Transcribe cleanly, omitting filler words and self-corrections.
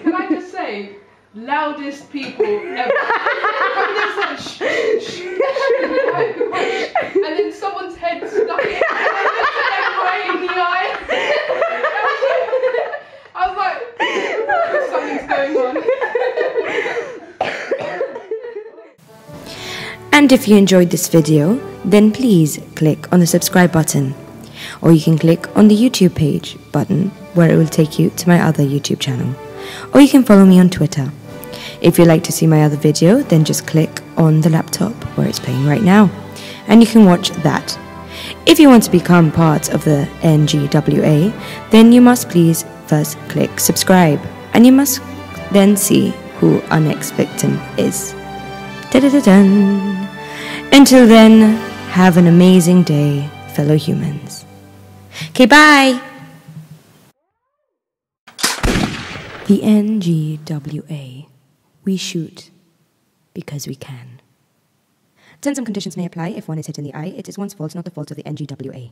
Can I just say, loudest people ever. And it's like shh, shh, and then someone's head stuck in, and they looked at them right in the eye. I was like, something's going on. And if you enjoyed this video, then please click on the subscribe button, or you can click on the YouTube page button where it will take you to my other YouTube channel, or you can follow me on Twitter. If you'd like to see my other video, then just click on the laptop where it's playing right now, and you can watch that. If you want to become part of the NGWA, then you must please first click subscribe, and you must then see who our next victim is. Da-da-da-dun. Until then, have an amazing day, fellow humans. Okay, bye! The NGWA. We shoot because we can. Terms and conditions may apply if one is hit in the eye. It is one's fault, not the fault of the NGWA.